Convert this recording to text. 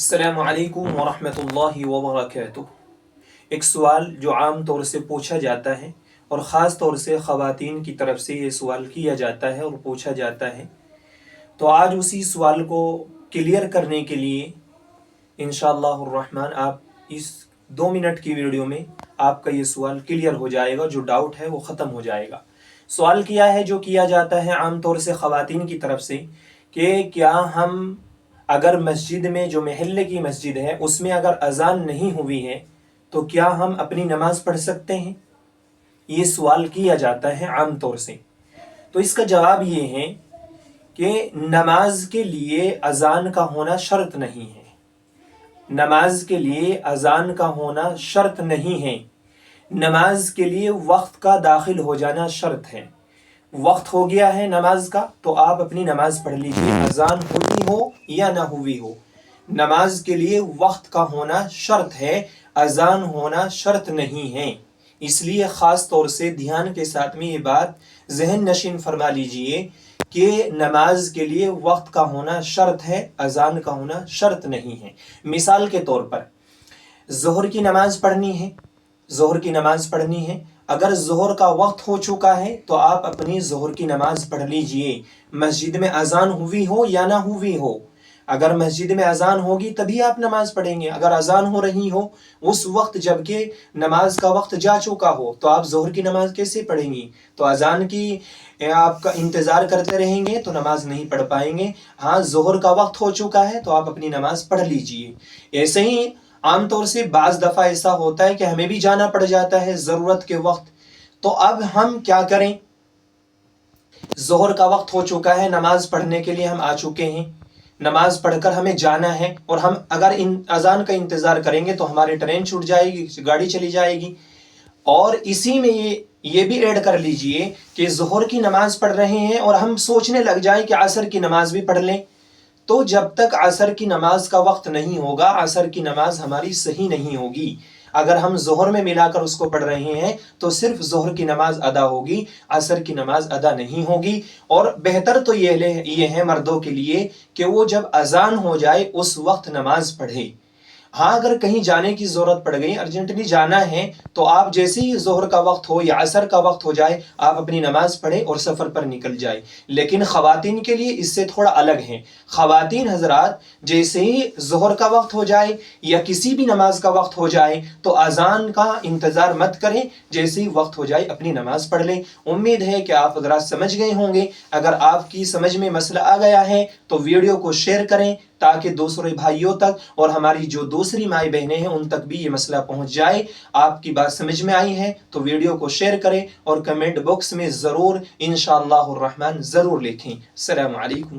السلام علیکم ورحمۃ اللہ وبرکاتہ۔ ایک سوال جو عام طور سے پوچھا جاتا ہے اور خاص طور سے خواتین کی طرف سے یہ سوال کیا جاتا ہے اور پوچھا جاتا ہے، تو آج اسی سوال کو کلیئر کرنے کے لیے انشاءاللہ الرحمن آپ اس 2 منٹ کی ویڈیو میں آپ کا یہ سوال کلیئر ہو جائے گا، جو ڈاؤٹ ہے وہ ختم ہو جائے گا۔ سوال جو کیا جاتا ہے عام طور سے خواتین کی طرف سے کہ کیا ہم اگر مسجد میں جو محلے کی مسجد ہے اس میں اگر اذان نہیں ہوئی ہے تو کیا ہم اپنی نماز پڑھ سکتے ہیں؟ یہ سوال کیا جاتا ہے عام طور سے۔ تو اس کا جواب یہ ہے کہ نماز کے لیے اذان کا ہونا شرط نہیں ہے۔ نماز کے لیے اذان کا ہونا شرط نہیں ہے۔ نماز کے لیے وقت کا داخل ہو جانا شرط ہے۔ وقت ہو گیا ہے نماز کا تو آپ اپنی نماز پڑھ لیجیے، اذان ہوئی ہو یا نہ ہوئی ہو۔ نماز کے لیے وقت کا ہونا شرط ہے، اذان ہونا شرط نہیں ہے۔ اس لیے خاص طور سے دھیان کے ساتھ میں یہ بات ذہن نشین فرما لیجئے کہ نماز کے لیے وقت کا ہونا شرط ہے، اذان کا ہونا شرط نہیں ہے۔ مثال کے طور پر ظہر کی نماز پڑھنی ہے، اگر ظہر کا وقت ہو چکا ہے تو آپ اپنی ظہر کی نماز پڑھ لیجئے، مسجد میں اذان ہوئی ہو یا نہ ہوئی ہو۔ اگر مسجد میں اذان ہوگی تبھی آپ نماز پڑھیں گے۔ اگر اذان ہو رہی ہو اس وقت جبکہ نماز کا وقت جا چکا ہو تو آپ ظہر کی نماز کیسے پڑھیں گی؟ تو اذان کی آپ کا انتظار کرتے رہیں گے تو نماز نہیں پڑھ پائیں گے۔ ہاں، ظہر کا وقت ہو چکا ہے تو آپ اپنی نماز پڑھ لیجئے۔ ایسے ہی عام طور سے بعض دفعہ ایسا ہوتا ہے کہ ہمیں بھی جانا پڑ جاتا ہے ضرورت کے وقت، تو اب ہم کیا کریں؟ ظہر کا وقت ہو چکا ہے، نماز پڑھنے کے لیے ہم آ چکے ہیں، نماز پڑھ کر ہمیں جانا ہے، اور ہم اگر اذان کا انتظار کریں گے تو ہماری ٹرین چھوٹ جائے گی، گاڑی چلی جائے گی۔ اور اسی میں یہ بھی ایڈ کر لیجئے کہ ظہر کی نماز پڑھ رہے ہیں اور ہم سوچنے لگ جائیں کہ عصر کی نماز بھی پڑھ لیں، تو جب تک عصر کی نماز کا وقت نہیں ہوگا عصر کی نماز ہماری صحیح نہیں ہوگی۔ اگر ہم ظہر میں ملا کر اس کو پڑھ رہے ہیں تو صرف ظہر کی نماز ادا ہوگی، عصر کی نماز ادا نہیں ہوگی۔ اور بہتر تو یہ ہے مردوں کے لیے کہ وہ جب اذان ہو جائے اس وقت نماز پڑھے۔ ہاں، اگر کہیں جانے کی ضرورت پڑ گئی، ارجنٹلی جانا ہے، تو آپ جیسے ہی ظہر کا وقت ہو یا عصر کا وقت ہو جائے آپ اپنی نماز پڑھیں اور سفر پر نکل جائے۔ لیکن خواتین کے لیے اس سے تھوڑا الگ ہے۔ خواتین حضرات جیسے ہی ظہر کا وقت ہو جائے یا کسی بھی نماز کا وقت ہو جائے تو اذان کا انتظار مت کریں، جیسے ہی وقت ہو جائے اپنی نماز پڑھ لیں۔ امید ہے کہ آپ حضرات سمجھ گئے ہوں گے۔ اگر آپ کی سمجھ میں مسئلہ آ گیا ہے تو ویڈیو کو شیئر کریں تاکہ دوسرے بھائیوں تک اور ہماری جو دوسری مائی بہنیں ہیں ان تک بھی یہ مسئلہ پہنچ جائے۔ آپ کی بات سمجھ میں آئی ہے تو ویڈیو کو شیئر کریں اور کمنٹ باکس میں ضرور انشاءاللہ الرحمن ضرور لکھیں۔ السلام علیکم۔